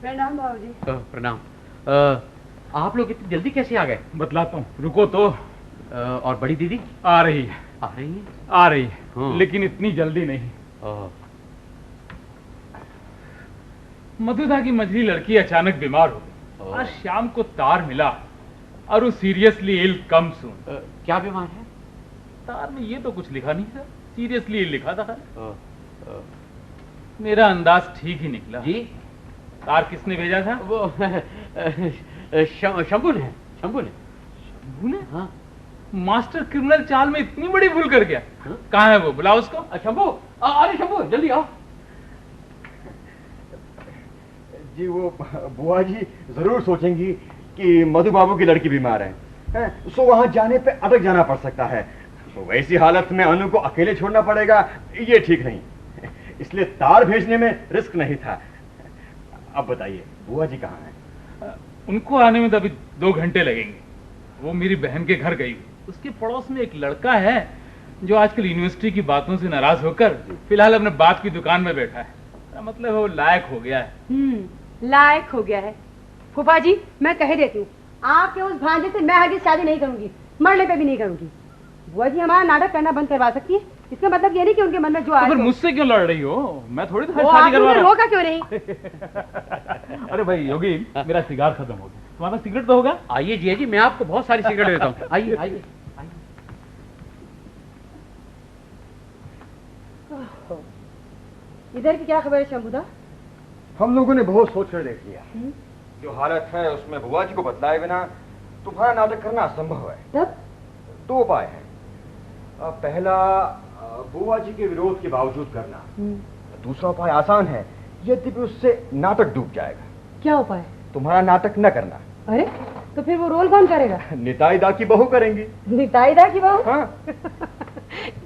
प्रणाम बाबूजी। प्रणाम। आप लोग इतनी जल्दी कैसे आ गए? बतलाता हूँ, रुको तो। और बड़ी दीदी आ रही है। आ रही है? आ रही है, हाँ। लेकिन इतनी जल्दी नहीं। मधुदा की मझली लड़की अचानक बीमार हो गई। आज शाम को तार मिला और वो सीरियसली इल कम सून। क्या बीमार है? तार में ये तो कुछ लिखा नहीं था, सीरियसली इल लिखा था। मेरा अंदाज ठीक ही निकला। जी? तार किसने भेजा था? वो शंभू ने। शंभू ने? शंभू ने? हाँ। मास्टर क्रिमिनल चाल में इतनी बड़ी भूल कर गया। कहाँ है वो? बुलाओ उसको। शंभू, अरे शंभू जल्दी आओ। जी वो बुआ जी जरूर सोचेंगी कि मधु बाबू की लड़की बीमार है, सो वहां जाने पे अटक जाना पड़ सकता है। तो वैसी हालत में अनु को अकेले छोड़ना पड़ेगा, ये ठीक नहीं। इसलिए तार भेजने में रिस्क नहीं था। अब बताइए बुआ जी कहाँ हैं? उनको आने में तो अभी 2 घंटे लगेंगे। वो मेरी बहन के घर गई। उसके पड़ोस में एक लड़का है जो आजकल यूनिवर्सिटी की बातों से नाराज होकर फिलहाल अपने बाप की दुकान में बैठा है। मतलब वो लायक हो गया है। लायक हो गया है। फूफा जी मैं कह देती हूँ, आपके उस भांजे से मैं हरगिज शादी नहीं करूंगी, मरने पे भी नहीं करूंगी। बुआ जी हमारा नाटक करना बंद करवा सकती है। इसका मतलब ये नहीं कि उनके मन में जो आए। तो फिर मुझसे क्यों लड़ रही हो? मैं थोड़ी शादी करवा रहा हूं। रोका क्यों नहीं? अरे भाई योगी, मेरा सिगार खत्म हो गया, तुम्हारा सिगरेट तो होगा? आइए जी, जी मैं आपको बहुत सारी सिगरेट देता हूँ। आइए आइए। इधर की क्या खबर है शंभुदा? हम लोगों ने बहुत सोच कर देख लिया। जो हालत है उसमें बुआ जी को बतलाए बिना तुम्हारा नाटक करना असंभव है। तब 2 उपाय हैं। पहला, बुआ जी के विरोध के बावजूद करना। दूसरा उपाय आसान है, यद्यपि उससे नाटक डूब जाएगा। क्या उपाय? तुम्हारा नाटक न करना। अरे तो फिर वो रोल कौन करेगा? निताई दा की बहू करेंगी। निताई दा की बहू? हाँ।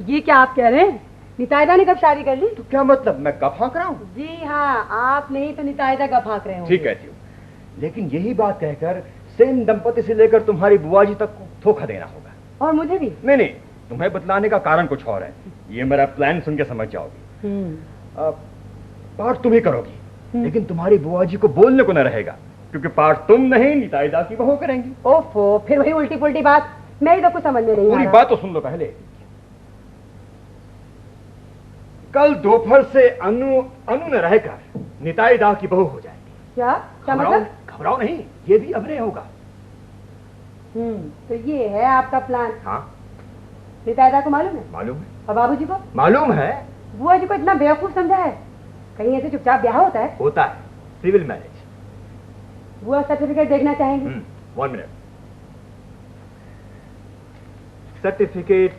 ये क्या आप कह रहे हैं? निताई दा ने कब शादी कर ली? तो क्या मतलब मैं गप हाँक रहा हूँ? जी हाँ, आप नहीं तो निताई दा गप हाँक रहे हो। ठीक कहती हूँ, लेकिन यही बात कहकर सेन दंपति से लेकर तुम्हारी बुआ जी तक को धोखा देना होगा। और मुझे भी? नहीं, तुम्हें बतलाने का कारण कुछ और है। ये मेरा प्लान सुन के समझ जाओगी। पाठ तुम ही करोगी, लेकिन तुम्हारी बुआ जी को बोलने को न रहेगा, क्योंकि पाठ तुम नहीं निताई दा की बहू करेंगी। ओफो, फिर वही उल्टी पुल्टी बात। मैं ही तो कुछ समझ में नहीं आ रहा। पूरी बात तो सुन लो पहले। कल दोपहर से अनु न रहकर निताई दा की बहू हो जाएगी। क्या मतलब? घबराओ नहीं, ये भी अभिनय होगा। तो ये है आपका प्लान? हाँ। निताई दा को मालूम है? मालूम है। और बाबूजी को? मालूम है। बुआ जी को इतना बेवकूफ समझा है? कहीं ऐसे चुपचाप ब्याह होता है? होता है, सिविल मैरिज। बुआ सर्टिफिकेट देखना चाहेंगे? 1 मिनट। सर्टिफिकेट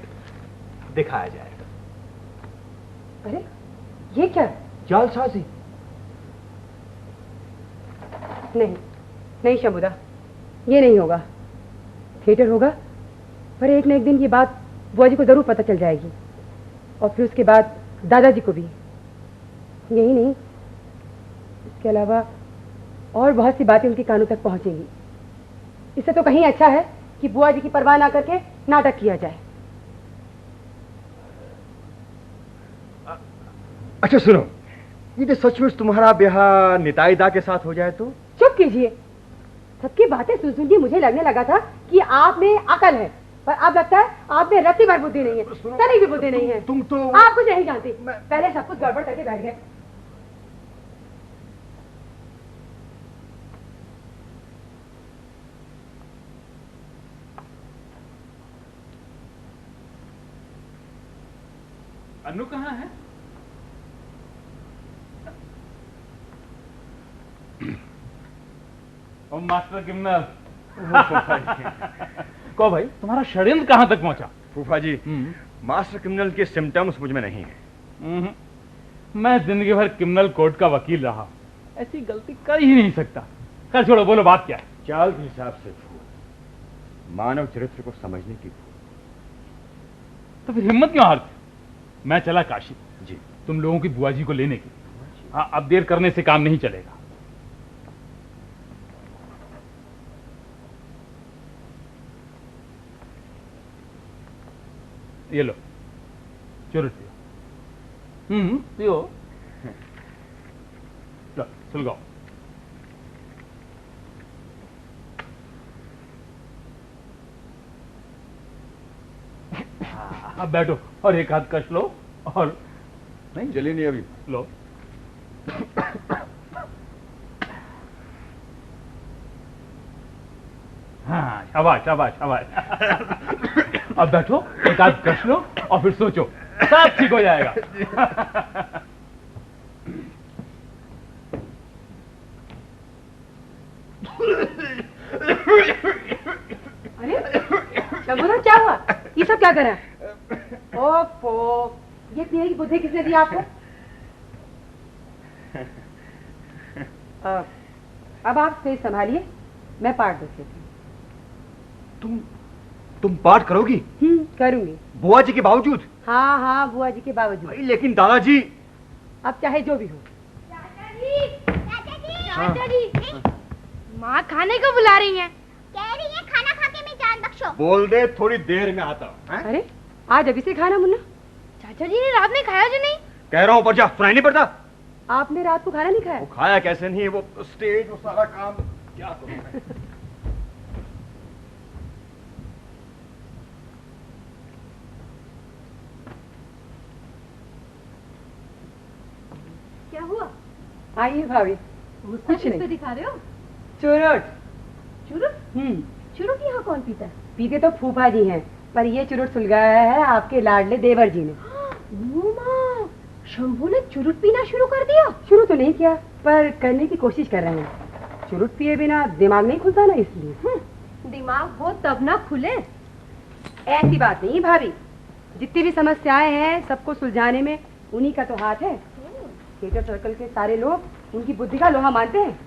दिखाया जाएगा। अरे ये क्या? जालसाजी। नहीं शंभुदा, ये नहीं होगा। थिएटर होगा, पर एक न एक दिन ये बात बुआ जी को जरूर पता चल जाएगी, और फिर उसके बाद दादाजी को भी। यही नहीं, इसके अलावा और बहुत सी बातें उनके कानों तक पहुंचेंगी। इससे तो कहीं अच्छा है कि बुआ जी की परवाह ना करके नाटक किया जाए। अच्छा सुनो, यदि सचमुच तुम्हारा ब्याह निताई दा के साथ हो जाए तो? चुप कीजिए। सबकी बातें सुन के मुझे लगने लगा था कि आप में अकल है, पर अब लगता है आप में रत्ती भर बुद्धि नहीं है, तनी भी बुद्धि नहीं है। तुम तो आप कुछ नहीं जानते। पहले सब कुछ गड़बड़ करके बैठ गए। अनु कहाँ है? ओ मास्टर क्रिमिनल। को भाई, तुम्हारा षड्यंत्र कहां तक पहुंचा? फूफा जी, मास्टर क्रिमिनल के सिम्टम्स मुझ में नहीं है। मैं जिंदगी भर क्रिमिनल कोर्ट का वकील रहा, ऐसी गलती कर ही नहीं सकता। कर छोड़ो, बोलो बात क्या है? चाल के हिसाब से भूल, मानव चरित्र को समझने की भूल। तो फिर हिम्मत क्यों हारती? मैं चला काशी जी, तुम लोगों की बुआ जी को लेने की। हाँ, अब देर करने से काम नहीं चलेगा। ये लो, चुरुट पियो। पियो। लो, सुलगाओ। अब बैठो और एक हाथ कस लो और नहीं जली नहीं अभी। लो। हाँ शाबाश शाबाश शाबाश। अब बैठो एक हाथ कस लो और फिर सोचो, सब ठीक हो जाएगा। अरे शंभूराम, क्या हुआ? ये सब क्या कर रहा है? ओफो, ये पीने की बुद्धि किसने दी आपको? अब आप स्टेज संभालिए, मैं पाठ देख लेती हूँ। तुम पाठ करोगी? करूंगी। बुआ जी के बावजूद? हाँ हाँ, बुआ जी के बावजूद। भाई लेकिन दादाजी। अब चाहे जो भी हो। चाचा जी, माँ खाने को बुला रही हैं। कह रही है खाना खा के मैं जान बख्शो। बोल दे थोड़ी देर में आता हूँ। अरे आज अभी से खाना मुन्ना? चाचा जी ने रात में खाया जो नहीं? कह रहा हूँ पर जा, सुनाई नहीं पड़ता? आपने रात को खाना नहीं खाया? वो खाया कैसे नहीं, वो स्टेज वो सारा काम क्या करूं मैं? क्या हुआ? आइए भाभी। कुछ नहीं। तो दिखा रहे हो? चुरुट। चुरुट? चुरुट यहाँ कौन पीता है? पीते तो फूफा जी हैं, पर ये चुरुट सुलगाया है आपके लाडले देवर जी ने। माँ, शंभू ने चुरुट पीना शुरू कर दिया? शुरू तो नहीं किया, पर करने की कोशिश कर रहे हैं। चुरुट पिए बिना दिमाग नहीं खुलता ना, इसलिए। दिमाग हो तब ना खुले। ऐसी बात नहीं भाभी, जितनी भी समस्याएं हैं सबको सुलझाने में उन्हीं का तो हाथ है। थिएटर सर्कल के सारे लोग उनकी बुद्धि का लोहा मानते हैं।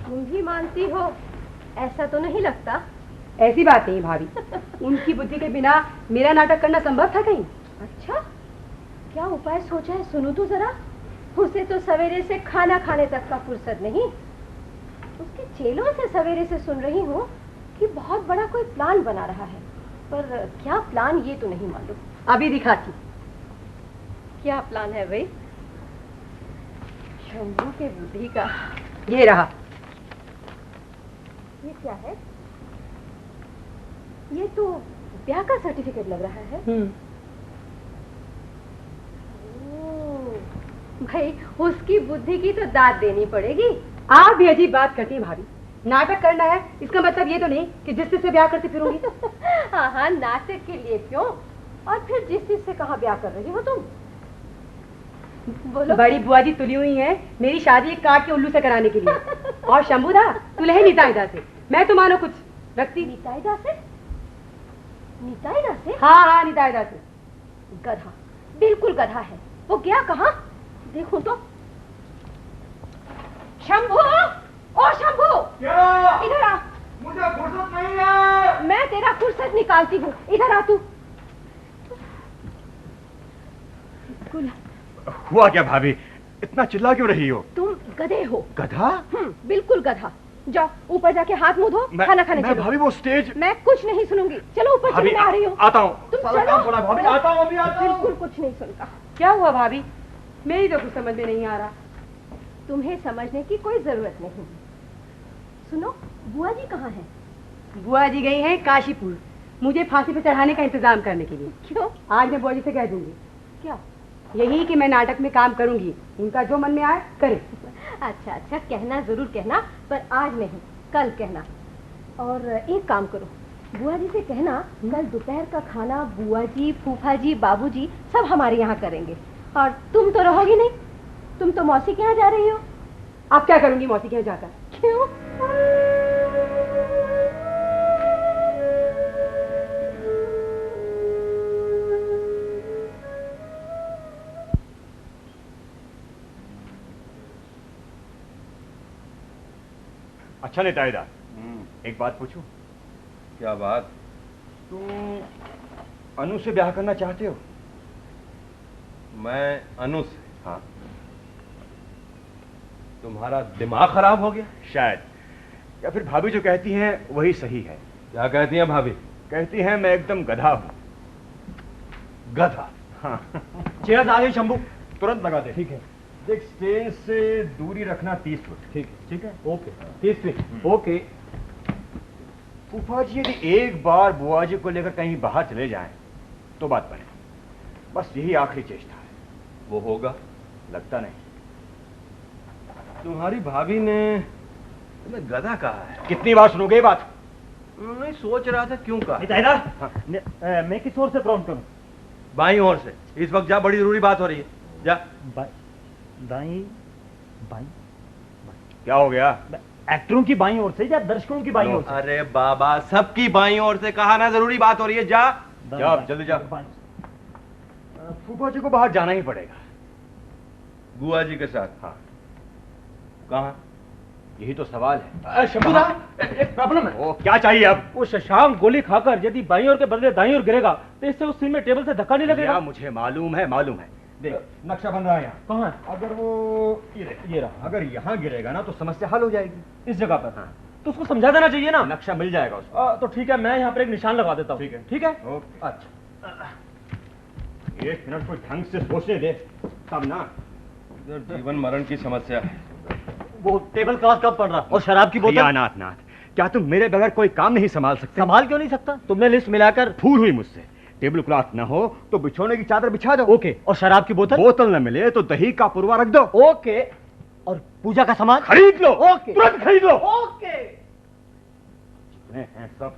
तुम ही मानती हो? ऐसा तो नहीं लगता। ऐसी बात नहीं भाभी, उनकी बुद्धि के बिना मेरा नाटक करना संभव था कहीं? अच्छा, क्या उपाय सोचा है? सुनो तो जरा। उसे तो सवेरे से खाना खाने तक का फुर्सत नहीं। उसके चेलों से सवेरे से सुन रही हूँ कि बहुत बड़ा कोई प्लान बना रहा है, पर क्या प्लान ये तो नहीं मालूम। अभी दिखाती। क्या प्लान है भाई? शंभू के बुद्धि का। ये रहा। ये क्या है? ये तो ब्याह का सर्टिफिकेट लग रहा है। भाई उसकी बुद्धि की तो दाद देनी पड़ेगी। आप भी अजीब बात करती हैं भाभी। नाटक करना है इसका मतलब ये तो नहीं कि जिस चीज से ब्याह करती फिरूंगी। हाँ हाँ, नाटक के लिए क्यों? और फिर जिस चीज से कहाँ ब्याह कर रही हो तुम? बोलो। बड़ी बुआ जी तुली हुई है मेरी शादी एक काट के उल्लू से कराने के लिए। और शंभूदा तुले निताईदा से। मैं तो मानो कुछ रखती। निताईदा से? निताईदा से? हाँ हाँ, निताईदा से। गधा, बिल्कुल गधा है। वो गया कहाँ? देखूं तो। शंभू, ओ शंभू, क्या? इधर आ। मुझे फुर्सत नहीं है। मैं तेरा फुर्सत निकालती हूँ, इधर आ तू। हुआ क्या भाभी, इतना चिल्ला क्यों रही हो? तुम गधे हो। गधा? बिल्कुल गधा। जाओ ऊपर जाके हाथ मुंह धो, खाना खाने चलो। भाभी वो स्टेज। मैं कुछ नहीं सुनूंगी। चलो ऊपर चलो, मैं आ रही हूँ। आता हूँ। तुम सारा चलो। काम पड़ा भाभी, आता हूँ अभी आता हूँ। बिल्कुल कुछ नहीं सुनता। क्या हुआ भाभी? मेरी तो कुछ समझ में नहीं आ रहा। तुम्हें समझने की कोई जरूरत नहीं। सुनो, बुआ जी कहाँ हैं? बुआ जी गई हैं काशीपुर, मुझे फांसी पे चढ़ाने का इंतजाम करने के लिए। क्यों? आज मैं बुआ जी से कह दूंगी। क्या? यही कि मैं नाटक में काम करूंगी, उनका जो मन में आए करे। अच्छा अच्छा, कहना जरूर कहना, पर आज नहीं, कल कहना। और एक काम करो, बुआ जी से कहना कल दोपहर का खाना बुआ जी, फूफा जी, बाबू जी सब हमारे यहाँ करेंगे। और तुम तो रहोगी नहीं, तुम तो मौसी के यहाँ जा रही हो। आप क्या करूंगी मौसी के यहाँ जाकर? क्यों? अच्छा निताईदा, एक बात पूछूं? क्या बात? तुम अनु से ब्याह करना चाहते हो? मैं अनु से? हाँ। तुम्हारा दिमाग खराब हो गया? शायद, या फिर भाभी जो कहती हैं वही सही है। क्या कहती हैं भाभी? कहती हैं मैं एकदम गधा हूँ। गधा? हाँ। चेयर आ गई शंभू, तुरंत लगा दे। ठीक है। देख, स्टेज से दूरी रखना 30 फुट। ठीक ठीक है? Okay, 30 feet. ओके। फूफा जी यदि एक बार बुआ जी को लेकर कहीं बाहर चले जाएं, तो बात बने। बस यही आखिरी चेष्टा है। वो होगा? लगता नहीं। तुम्हारी भाभी ने तुम्हें गधा कहा है। कितनी बार सुनोगे ये बात? नहीं, सोच रहा था क्यों कहा। मैं किस ओर से प्रॉम्प्ट करूं? बाईं ओर से। इस वक्त जा, बड़ी जरूरी बात हो रही है। जा। दाई बाई क्या हो गया? एक्टरों की बाईं ओर से या दर्शकों की बाईं ओर से? अरे बाबा, सबकी बाईं ओर से कहा ना, जरूरी बात हो रही है। जा जा, जल्दी जा। फूफा जी को बाहर जाना ही पड़ेगा। बुआ जी के साथ? हाँ। कहाँ? यही तो सवाल है। शंभूदा, एक प्रॉब्लम है। ओ, क्या चाहिए अब? वो शशांक गोली खाकर यदि बाईं ओर के बदले दाईं ओर गिरेगा तो इससे उस सीन में टेबल से धक्का नहीं लगेगा। मुझे मालूम है। देख, नक्शा बन रहा है यहाँ। कहाँ है? अगर वो ये रहा, अगर यहाँ गिरेगा ना तो समस्या हल हो जाएगी। इस जगह पर? हाँ। तो उसको समझा देना चाहिए ना। नक्शा मिल जाएगा उसको। तो ठीक है, मैं यहाँ पर एक निशान लगा देता हूँ। ठीक है। ठीक है। ओके। अच्छा, 1 मिनट को ढंग से सोचने दे, तब ना। इधर जीवन मरण की समस्या है। वो टेबल क्लॉथ कब पड़ रहा और शराब की बोतल? नाथ, क्या तुम मेरे बगैर कोई काम नहीं संभाल सकते? संभाल क्यों नहीं सकता? तुमने लिस्ट मिलाकर भूल हुई मुझसे। टेबल क्लॉथ न हो तो बिछोने की चादर बिछा दो। ओके। और शराब की बोतल? बोतल न मिले तो दही का पुरवा रख दो। ओके। और पूजा का सामान खरीद लो। ओके। तुरंत खरीद लो। ओके। हैं सब।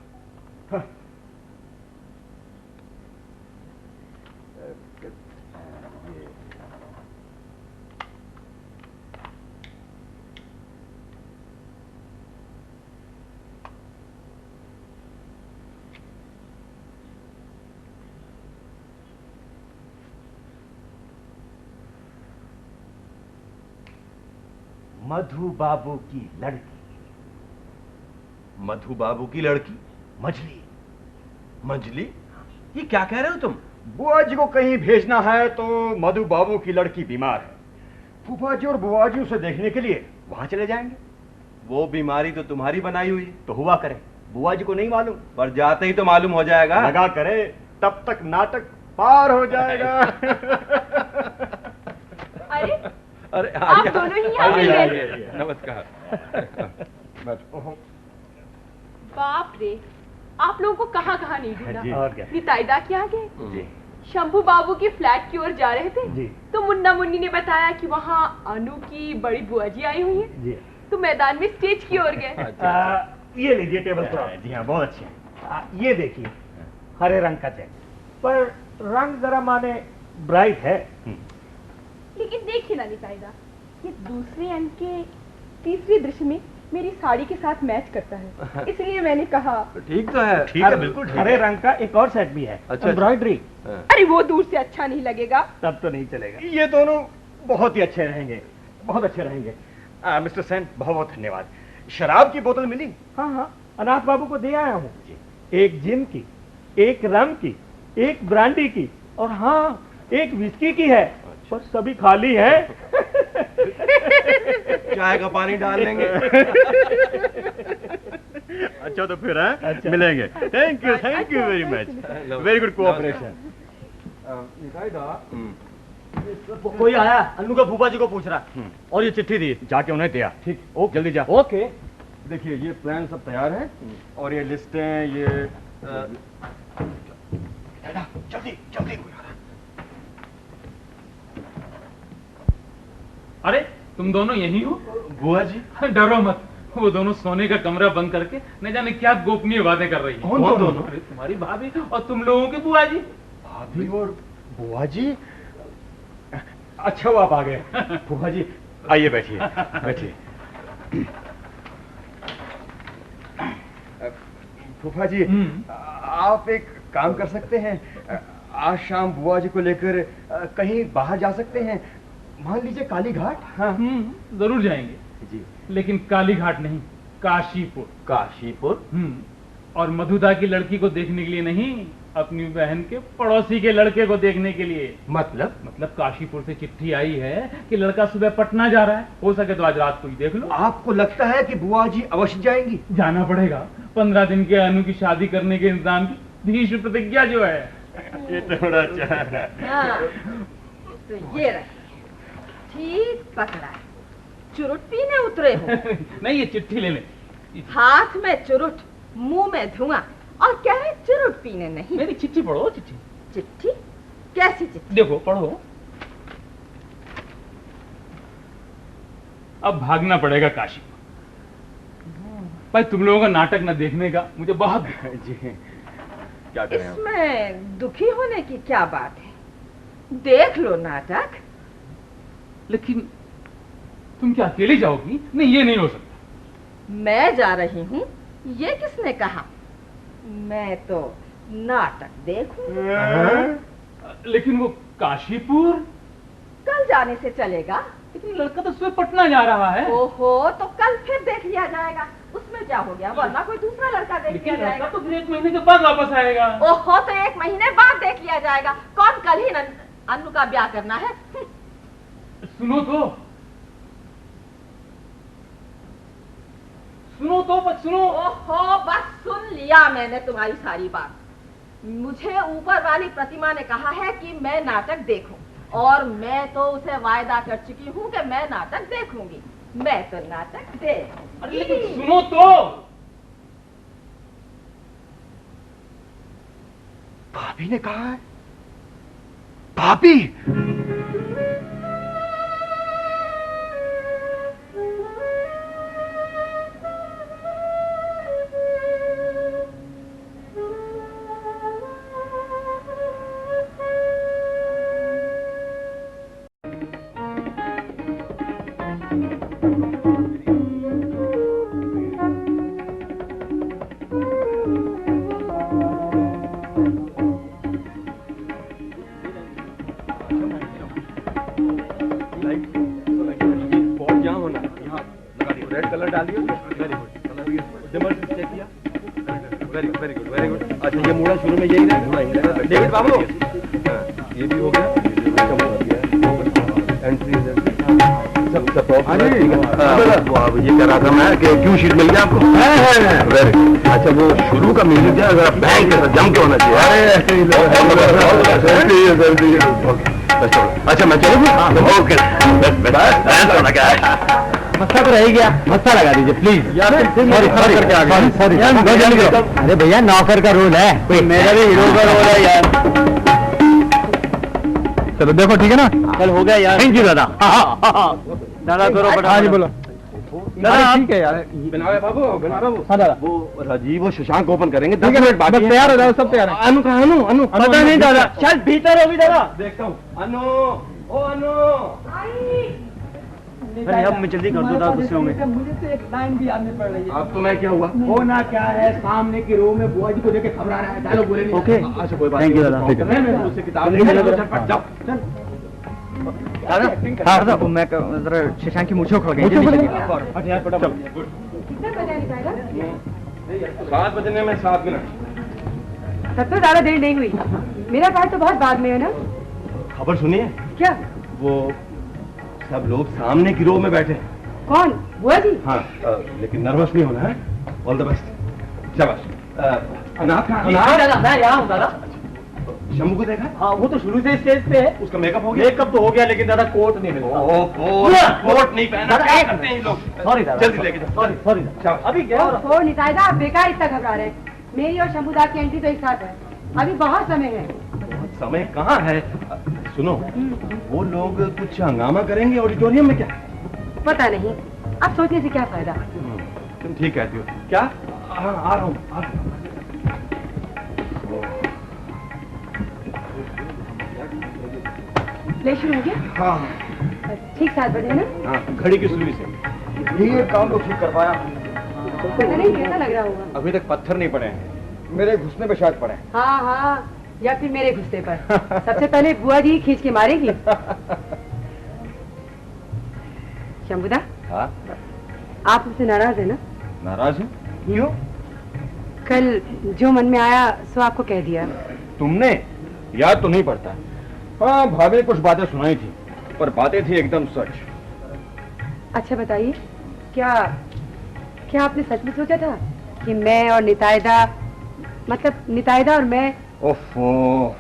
मधु बाबू की लड़की। मधु बाबू की लड़की? मछली। मंजली? ये क्या कह रहे हो तुम? बुआ जी को कहीं भेजना है तो मधु बाबू की लड़की बीमार है। फूफा जी और बुआ जी उसे देखने के लिए वहां चले जाएंगे। वो बीमारी तो तुम्हारी बनाई हुई है। तो हुआ करे, बुआ जी को नहीं मालूम। पर जाते ही तो मालूम हो जाएगा। लगा करे, तब तक नाटक पार हो जाएगा। अरे अरे आप दोनों ही आ गए। नमस्कार। बाप रे, आप लोगों को कहाँ कहाँ नहीं ढूंढा। जी। और क्या? निताईदा क्या गए? जी। शंभू बाबू के फ्लैट की ओर जा रहे थे जी। तो मुन्ना मुन्नी ने बताया कि वहाँ अनु की बड़ी बुआ जी आई हुई है, जी। तो मैदान में स्टेज की ओर गए। ये लीजिए टेबल क्लॉथ। जी हाँ, बहुत अच्छे हैं। ये देखिए, हरे रंग का चेक, पर रंग जरा माने ब्राइट है। लेकिन देखिए ना निताईदा, ये दूसरे अंक के तीसरे दृश्य में मेरी साड़ी के साथ मैच करता है, इसलिए मैंने कहा। ठीक तो है। ठीक है, बिल्कुल ठीक हरे है। रंग का एक और सेट भी है, अच्छा। एम्ब्रॉयडरी। अरे वो दूर से अच्छा नहीं लगेगा। तब तो नहीं चलेगा। ये दोनों बहुत ही अच्छे रहेंगे, बहुत अच्छे रहेंगे। मिस्टर सेन, बहुत बहुत धन्यवाद। शराब की बोतल मिली? हाँ हाँ, अनाथ बाबू को दे आया हूँ। एक जिन की, एक रम की, एक ब्रांडी की, और हाँ, एक विस्की की है, पर सभी खाली है। चाय का पानी डाल देंगे। अच्छा तो फिर है अच्छा। मिलेंगे। Thank you very much. Very good cooperation. कोई आया, अन्नू का फूफा जी को पूछ रहा, और ये चिट्ठी दी। जाके उन्हें दिया। ठीक, ओके, जल्दी जा। ओके। देखिए, ये प्लान सब तैयार है और ये लिस्टें, ये जल्दी जल्दी। अरे तुम दोनों यही हो? बुआ जी? डरो मत, वो दोनों सोने का कमरा बंद करके न जाने क्या गोपनीय बातें कर रही है। कौन दोनों? अरे तुम्हारी भाभी और तुम लोगों की बुआ जी। भाभी और बुआ जी? अच्छा, वो आप आ गए। बुआ जी आइए, बैठिए बैठिए। फूफा जी, आप एक काम कर सकते हैं, आज शाम बुआ जी को लेकर कहीं बाहर जा सकते हैं, मान लीजिए काली घाट। हाँ जरूर जाएंगे जी। लेकिन काली घाट नहीं, काशीपुर। काशीपुर? और मधुदा की लड़की को देखने के लिए नहीं, अपनी बहन के पड़ोसी के लड़के को देखने के लिए। मतलब काशीपुर से चिट्ठी आई है कि लड़का सुबह पटना जा रहा है, हो सके तो आज रात को ही देख लो। आपको लगता है कि बुआ जी अवश्य जाएंगी? जाना पड़ेगा, 15 दिन के अनु की शादी करने के इंतजाम की भीष्म प्रतिज्ञा जो है। ये तो बड़ा अच्छा है। हाँ, तो ये रहे, ठीक पकड़ा है। चुरुट पीने उतरे हो? नहीं, ये चिट्ठी ले ले। हाथ में चुरुट, मुंह में धुआं, और क्या है चुरुट पीने नहीं? मेरी चिट्ठी पढ़ो, चिट्ठी। चिट्ठी? कैसी चिट्ठी? देखो पढ़ो। अब भागना पड़ेगा काशी। भाई तुम लोगों का नाटक न देखने का मुझे बहुत जी क्या करें हम? इसमें दुखी होने की क्या बात है? देख लो नाटक। लेकिन तुम क्या अकेली जाओगी? नहीं, ये नहीं हो सकता। मैं जा रही हूँ ये किसने कहा? मैं तो नाटक देखूंगी। लेकिन वो काशीपुर? कल जाने से चलेगा? लेकिन लड़का तो सुबह पटना जा रहा है। ओहो, तो कल फिर देख लिया जाएगा। उसमें क्या हो गया? वरना कोई दूसरा लड़का देख लिया जाएगा। तो फिर 1 महीने के बाद वापस आएगा। ओहो, तो 1 महीने बाद देख लिया जाएगा। कौन कल ही अनु का ब्याह करना है? सुनो तो बस सुनो। ओहो, बस सुन लिया मैंने तुम्हारी सारी बात। मुझे ऊपर वाली प्रतिमा ने कहा है कि मैं नाटक देखूं, और मैं तो उसे वायदा कर चुकी हूँ कि मैं नाटक देखूंगी। मैं तो नाटक देखूंगी। लेकिन सुनो तो। भाभी ने कहा है? भाभी? अच्छा ये मुड़ा शुरू में यही रहेगा। डेविड बाबू ये भी हो गया। एंट्री सब ये कह रहा था मैं कि क्यों शीट मिल गया आपको? वेरी अच्छा वो शुरू का म्यूजिक है जरा बैंक के साथ जम के होना चाहिए। अच्छा मैं चलूँ? ओके मस्सा तो रह गया, मस्सा लगा दीजिए प्लीज। अरे भैया नौकर का रोल है, कोई मेरा भी हीरो का रोल है यार। चलो देखो ठीक है ना, कल हो गया यार। थैंक यू दादा। दादा करो बड़ा। हाँ जी बोलो दादा। ठीक है यार। बाबू हाँ दादा। वो राजीव और शशांक ओपन करेंगे। 10 मिनट बाकी है। तैयार हो जाओ, सब तैयार है। अनु कहाँ? अनु पता नहीं दादा, शायद भीतर होगी दादा। देखता हूँ। अनु ओ अनु अरे अब मैं जल्दी कर दूँ दादा गुस्से में। मुझे तो एक लाइन भी आने पड़ रही है। अब तो मैं क्या हुआ? होना क्या है, सामने की रो में बुआ जी को देखे घबरा रहा है, डायलॉग बोले नहीं। ओके अच्छा कोई बात थैंक यू नहीं। दादा। ठीक है मैं उससे किताब लेके जाओ। दादा हाँ दादा मैं जरा शशांक की मूछें उखड़ गई। 7 बजने में 7 मिनट। तब तो ज्यादा देर नहीं हुई। मेरा पार्ट तो बहुत बाद में है ना। खबर सुनिए। क्या? वो सब लोग सामने की रो में बैठे हैं। कौन? बुआ जी? हाँ लेकिन नर्वस नहीं होना है। All the best. शाबाश। अनाथ दादा मैं यहाँ हूँ दादा। शंभू को देखा? हाँ वो तो शुरू से स्टेज पे है। उसका मेकअप हो गया? मेकअप तो हो गया लेकिन दादा कोट नहीं मिलता। कोट नहीं पहना। दादा, क्या एक करते हैं ये लोग? सॉरी दादा, जल्दी लेके जाओ। सॉरी शाबाश। अभी क्या हो रहा? ओ नितायदा, आप बेकार इतना घबरा रहे हैं। मेरी और शंभूदा की एंट्री तो एक साथ है, अभी बहुत समय है। समय कहाँ है? सुनो वो लोग कुछ हंगामा करेंगे ऑडिटोरियम में क्या? पता नहीं, अब सोचने से क्या फायदा। तुम ठीक कहती हो। क्या? हाँ आ रहा हूँ। प्ले शुरू हो गया? हाँ ठीक 7 बजे ना? हाँ घड़ी की सुई से ये काम तो ठीक कर पाया। पता नहीं कैसा लग रहा होगा। अभी तक पत्थर नहीं पड़े हैं, मेरे घुसने पे शायद पड़े हैं। हाँ हाँ, या फिर मेरे गुस्से पर। सबसे पहले बुआ जी खींच के मारेगी। शंभूदा, हाँ आप मुझसे नाराज है ना? नाराज है? क्यों? कल जो मन में आया सो आपको कह दिया। तुमने? याद तो नहीं पड़ता। हाँ भाभी ने कुछ बातें सुनाई थी, पर बातें थी एकदम सच। अच्छा बताइए, क्या क्या आपने सच में सोचा था कि मैं और नितायदा, मतलब नितायदा और मैं? ओफो,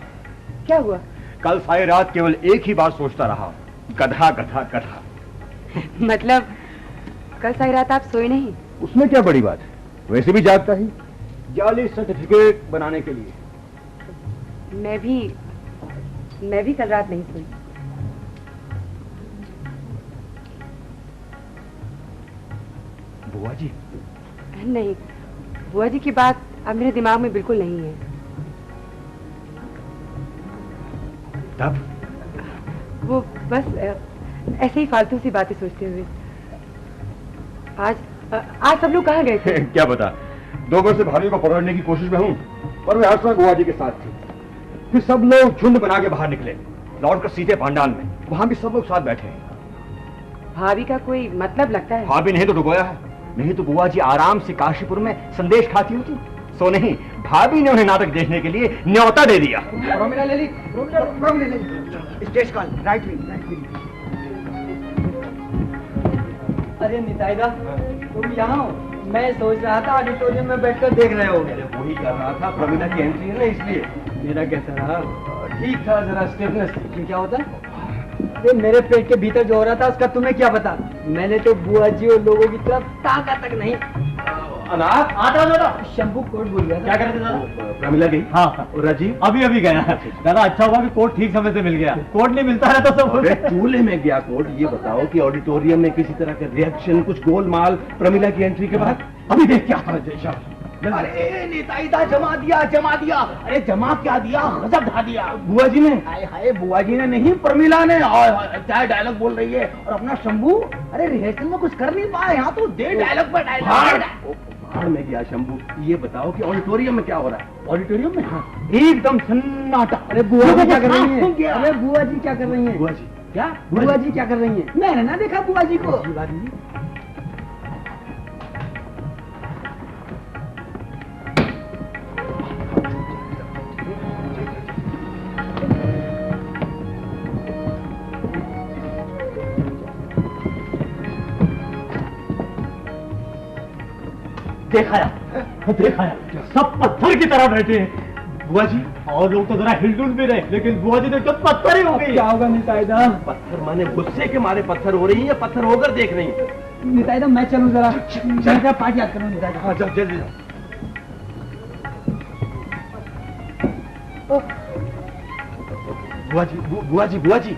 क्या हुआ? कल सारी रात केवल एक ही बात सोचता रहा, गधा गधा गधा। मतलब कल सारी रात आप सोए नहीं? उसमें क्या बड़ी बात है, वैसे भी जागता ही, जाली सर्टिफिकेट बनाने के लिए। मैं भी कल रात नहीं सोई। बुआ जी? नहीं, बुआ जी की बात अब मेरे दिमाग में बिल्कुल नहीं है। तब? वो बस ऐसे ही फालतू सी बातें सोचते हुए। आज सब लोग कहाँ गए थे? क्या पता, 2 वर्ष से भाभी को पकड़ने की कोशिश में हूँ, पर वे हर समय बुआ जी के साथ थी। फिर सब लोग झुंड बना के बाहर निकले, लौटकर सीधे पांडाल में, वहां भी सब लोग साथ बैठे हैं। भाभी का कोई मतलब लगता है? भाभी नहीं तो डुबोया है, नहीं तो बुआ जी आराम से काशीपुर में संदेश खाती होती। सो नहीं, भाभी ने उन्हें नाटक देखने के लिए न्योता दे दिया। Stage call, right wing. अरे निताईदा, तुम यहाँ हो? मैं सोच रहा था ऑडिटोरियम में बैठकर देख रहे हो। वही कर रहा था, प्रमिला की एंट्री है ना, इसलिए। मेरा कैसा रहा? ठीक था, जरा स्टिफनेस थी। क्या होता? अरे मेरे पेट के भीतर जो हो रहा था उसका तुम्हें क्या पता? मैंने तो बुआ जी और लोगों की तरफ ताका तक नहीं। अनाथ आता दादा, शंभू कोट भूल गया। क्या कर रहे थे दादा? प्रमिला गई? हाँ। और राजीव? अभी गया दादा। अच्छा हुआ कि कोट ठीक समय से मिल गया, कोट नहीं मिलता रहता सब। चूल्हे में गया कोट। ये बताओ कि ऑडिटोरियम में किसी तरह का रिएक्शन, कुछ गोलमाल प्रमिला की एंट्री के बाद? अभी देख क्या। अरे निताईदा, जमा दिया। अरे जमा क्या दिया, गजब ढा दिया बुआ जी ने। हाय हाय, बुआ जी ने नहीं, प्रमिला ने। क्या डायलॉग बोल रही है। और अपना शंभू, अरे रिहर्सल में कुछ कर नहीं पाया, यहाँ तो दे डायलॉग पर डायलॉग। बाहर में गया शंभू। ये बताओ कि ऑडिटोरियम में क्या हो रहा है? ऑडिटोरियम में? हाँ, एकदम सन्नाटा। अरे बुआ जी क्या कर रही है? अरे बुआ जी क्या कर रही है? बुआ जी क्या? बुआ जी क्या कर रही है? मैंने ना देखा बुआ जी को। देखा सब पत्थर की तरह बैठे हैं बुआ जी, और लोग तो जरा हिलडुल भी रहे, लेकिन बुआ जी तो एकदम पत्थर ही हो गई। क्या होगा निताईदा? पत्थर माने गुस्से के मारे पत्थर हो रही है, पत्थर होकर देख रही है। निताईदा मैं चलूं जरा पार्टी याद करूं निताईदा। हाँ जल्दी जल्दी। बुआ जी।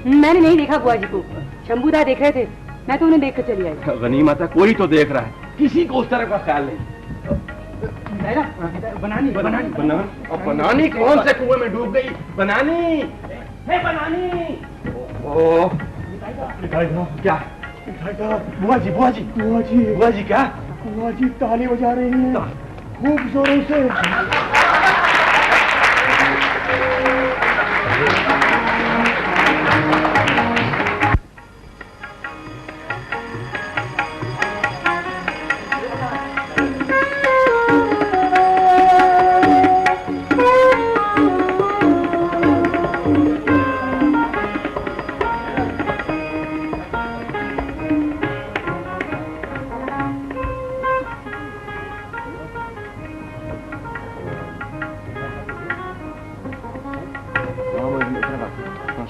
मैंने नहीं देखा बुआ जी को, शंभूदा देख रहे थे, मैं तो उन्हें देखकर चली आई। गनी माता, कोई तो देख रहा है, किसी को उस तरह का ख्याल नहीं। बनानी कौन से कुएं में डूब गई? बनानी क्या? बुआ जी क्या? बुआ जी ताली बजा रही हैं खूब जोरों से।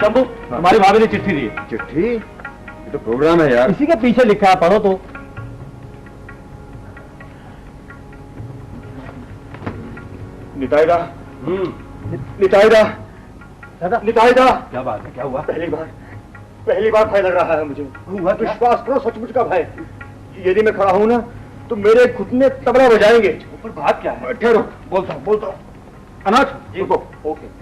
शंभू, हमारी भाभी ने चिट्ठी दी। चिट्ठी? ये तो प्रोग्राम है यार। इसी के पीछे लिखा है, पढ़ो तो। निताईदा। निताईदा। क्या बात है, क्या हुआ? पहली बार भय लग रहा है मुझे। विश्वास करो, सचमुच का भय। यदि मैं खड़ा हूं ना तो मेरे घुटने तबला बजाएंगे। पर बात क्या है? ठहरो, बोलता हूं। अनाथ रुको। ओके।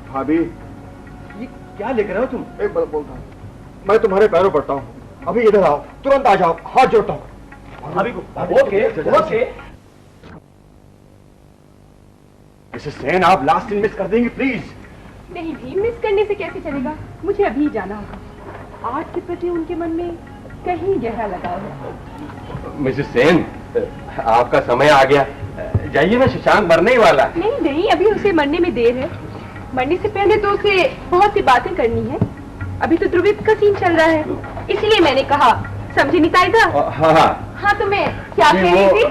भाभी, ये क्या लिख रहे हो तुम? एक बार बोलता हूँ, मैं तुम्हारे पैरों पड़ता हूँ, अभी इधर आओ, तुरंत आ जाओ, हाथ जोड़ता हूँ। भाभी को। ओके। मिसेस सेन, आप लास्ट सीन मिस कर देंगी प्लीज। नहीं भी, मिस करने से कैसे चलेगा, मुझे अभी जाना होगा। आर्ट के प्रति उनके मन में कहीं गहरा लगाव है। मिसेस सेन, आपका समय आ गया, जाइए ना, शशांक मरने ही वाला है। नहीं, अभी उसे मरने में देर है। मरने से पहले तो उसे बहुत सी बातें करनी है। अभी तो ध्रुवित का सीन चल रहा है, इसलिए मैंने कहा, समझे निताईदा? हाँ, तो मैं क्या कह रही थी?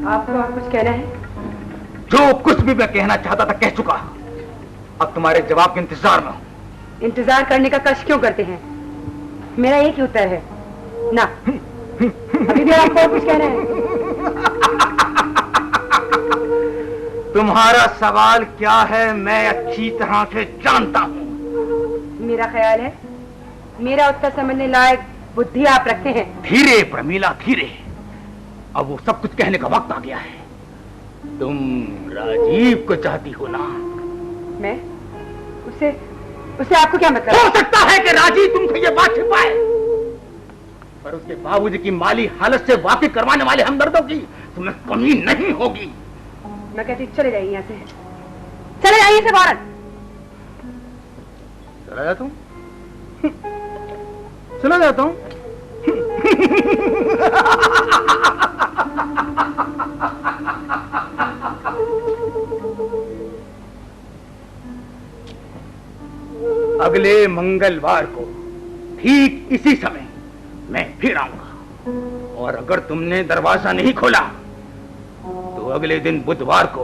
आपको और कुछ कहना है? जो कुछ भी मैं कहना चाहता था कह चुका, अब तुम्हारे जवाब के इंतजार में हूं। इंतजार करने का कष्ट क्यों करते हैं? मेरा एक ही उत्तर है, ना। अभी भी आपको और कुछ कहना है? तुम्हारा सवाल क्या है मैं अच्छी तरह से जानता हूँ। मेरा ख्याल है मेरा उत्तर समझने लायक बुद्धि आप रखते हैं। धीरे प्रमीला धीरे, अब वो सब कुछ कहने का वक्त आ गया है। तुम राजीव को चाहती हो ना? मैं उसे आपको क्या मतलब? हो सकता है कि राजीव तुमसे ये बात छिपाए, पर उसके बाबूजी की माली हालत से वाकिफ करवाने वाले हमदर्दों की तुम्हें कमी नहीं होगी। मैं कहती चले जाइए यहाँ से, चले जाइए से बाहर। चला जाता हूँ, चला जाता हूँ। अगले मंगलवार को ठीक इसी समय मैं फिर आऊंगा, और अगर तुमने दरवाजा नहीं खोला तो अगले दिन बुधवार को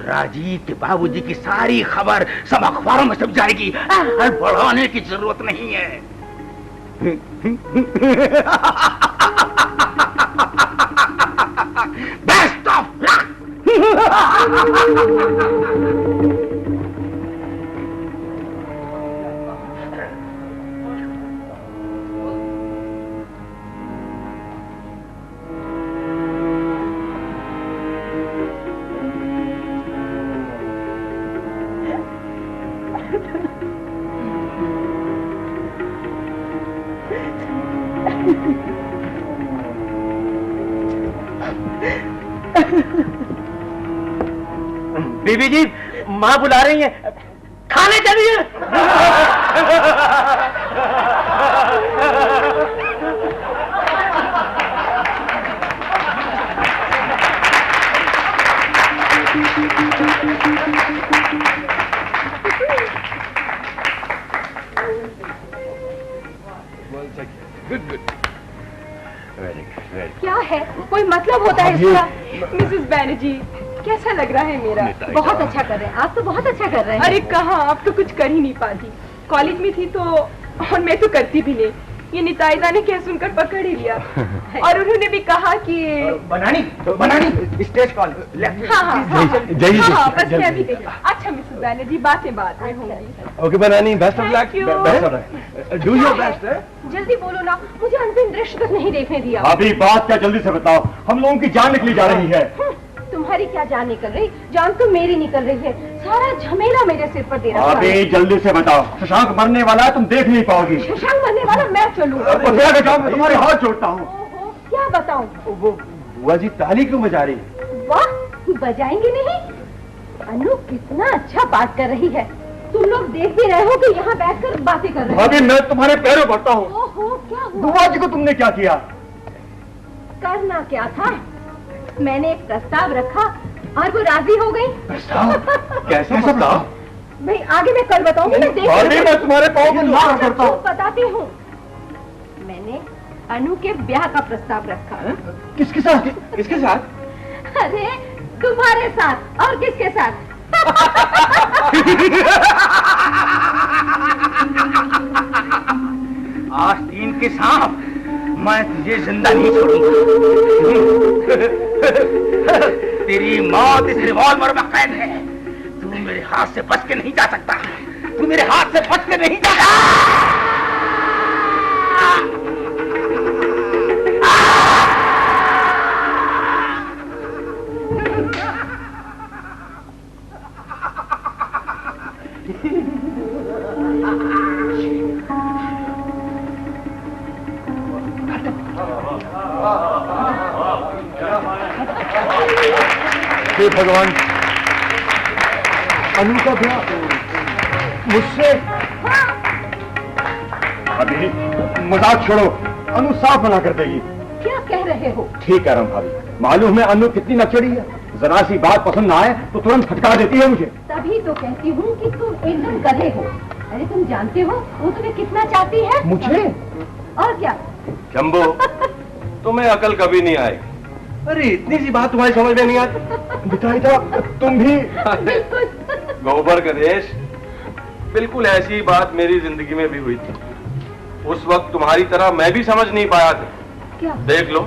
राजीव के बाबूजी की सारी खबर सब अखबारों में छप जाएगी। बढ़ाने की जरूरत नहीं है। Best of luck. बीबी जी, माँ बुला रही है, खाने चलिए। क्या है, कोई मतलब होता है इसका? मिसेस बैनर्जी, कैसा लग रहा है मेरा? बहुत अच्छा कर रहे हैं आप तो, बहुत अच्छा कर रहे हैं। अरे कहाँ, आप तो कुछ कर ही नहीं पाती। कॉलेज में थी तो, और मैं तो करती भी नहीं। ये निताईदा ने क्या सुनकर पकड़ ही लिया। और उन्होंने भी कहा कि बनानी स्टेज कॉल। हाँ, बस मैं भी गई। अच्छा मिसेस बैनर्जी, बातें बाद में होंगी। ओके बनानी, best of luck. Best of luck, do your best. जल्दी बोलो ना, मुझे अंतिम दृश्य तक नहीं देखने दिया। अभी बात क्या, जल्दी से बताओ, हम लोगों की जान निकली जा रही है। तुम्हारी क्या जान निकल रही? जान तो मेरी निकल रही है। सारा झमेला मेरे सिर पर दे रहा है। अभी जल्दी से बताओ, शशांक मरने वाला है, तुम देख नहीं पाओगी। शशांक मरने वाला? मैं चलूँ? मैं तुम्हारे हाथ जोड़ता हूँ। क्या बताऊँ? वो बुआ जी ताली क्यों बजा रही? वाह, बजाएंगे नहीं? अनु कितना अच्छा बात कर रही है। तुम लोग देख भी रहे हो कि यहाँ बैठकर बातें कर रहे हो। अभी मैं तुम्हारे पैरों पड़ता हूँ। ओहो, क्या हुआ? बुआ जी को तुमने क्या किया? करना क्या था? मैंने एक प्रस्ताव रखा और वो राजी हो गई। प्रस्ताव? कैसा प्रस्ताव? भाई आगे मैं कल बताऊंगी। मैं तुम्हारे पाँव में मार करता हूँ। बताती हूँ। मैंने अनु के ब्याह का प्रस्ताव रखा। किसके साथ? किसके साथ? अरे तुम्हारे साथ। और किसके साथ? आस्तीन के सांप, मैं तुझे जिंदा नहीं छोड़ूंगा। तेरी मौत इस रिवॉल्वर में कैद है। तू मेरे हाथ से बच के नहीं जा सकता। तू मेरे हाथ से बच के नहीं जा सकता। हे भगवान, अनु का ब्याह मुझसे? अभी मजाक छोड़ो, अनु साफ मना कर देगी। क्या कह रहे हो? ठीक कह रहा हूँ भाभी, मालूम है अनु कितनी नचड़ी है। जरा सी बात पसंद ना आए तो तुरंत फटकार देती है मुझे। तभी तो कहती हूँ कि तुम एकदम गधे हो। अरे तुम जानते हो वो तुम्हें कितना चाहती है? मुझे? और क्या? शंभू, तुम्हें अकल कभी नहीं आएगी। अरे इतनी सी बात तुम्हारी समझ में नहीं आती? बिताई था तुम भी। गोबर गणेश, बिल्कुल ऐसी बात मेरी जिंदगी में भी हुई थी। उस वक्त तुम्हारी तरह मैं भी समझ नहीं पाया था। क्या? देख लो,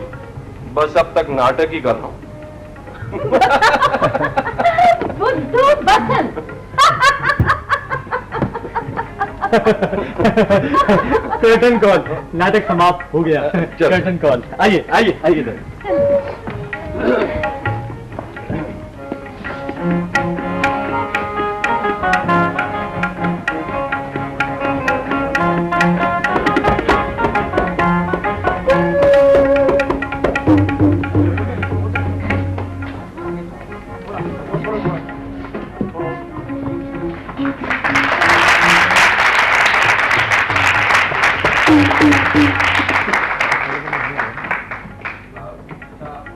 बस अब तक नाटक ही कर रहा हूँ। कर्टन कॉल, नाटक समाप्त हो गया। कर्टन कॉल, आइए आइए आइए सर।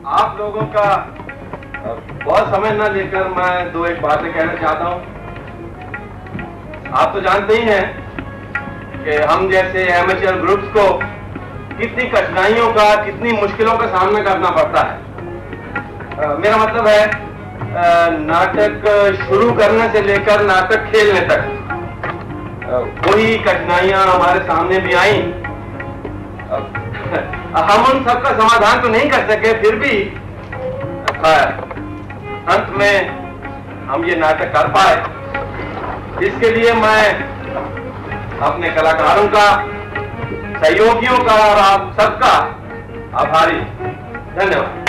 आप लोगों का बहुत समय न लेकर मैं दो एक बातें कहना चाहता हूं। आप तो जानते ही हैं कि हम जैसे एमेचर ग्रुप्स को कितनी कठिनाइयों का, कितनी मुश्किलों का सामना करना पड़ता है। मेरा मतलब है नाटक शुरू करने से लेकर नाटक खेलने तक वही कठिनाइयां हमारे सामने भी आई। हम उन सबका समाधान तो नहीं कर सके, फिर भी अंत में हम ये नाटक कर पाए। इसके लिए मैं अपने कलाकारों का, सहयोगियों का और आप सबका आभारी। धन्यवाद।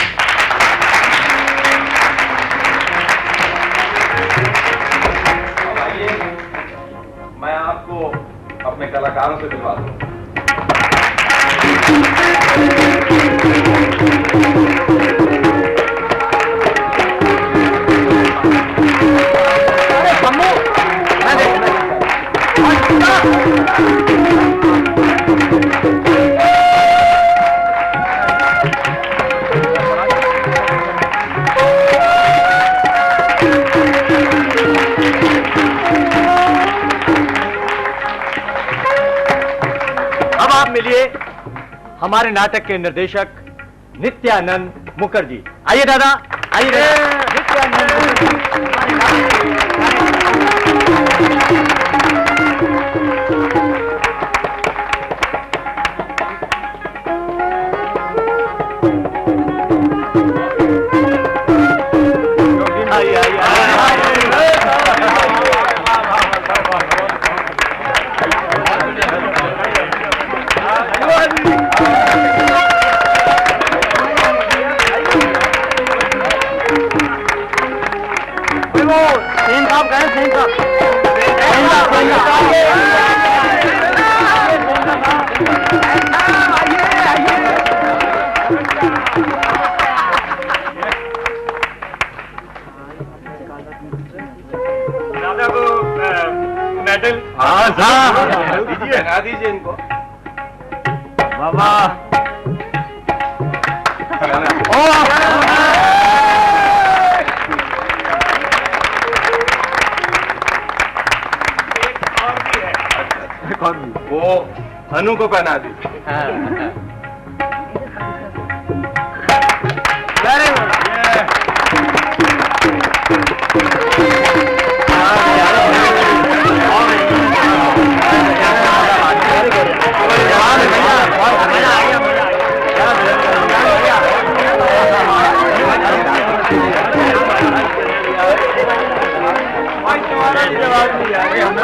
अब आइए मैं आपको अपने कलाकारों से मिलवा दूं। अब आप मिलिए हमारे नाटक के निर्देशक नित्यानंद मुखर्जी। आइए दादा, आइए दादा। नित्यानंद मेडल। हाँ पहना दीजिए इनको। बाबा वो हनु को पहना दीजिए। जवाब नहीं आ रही, हमने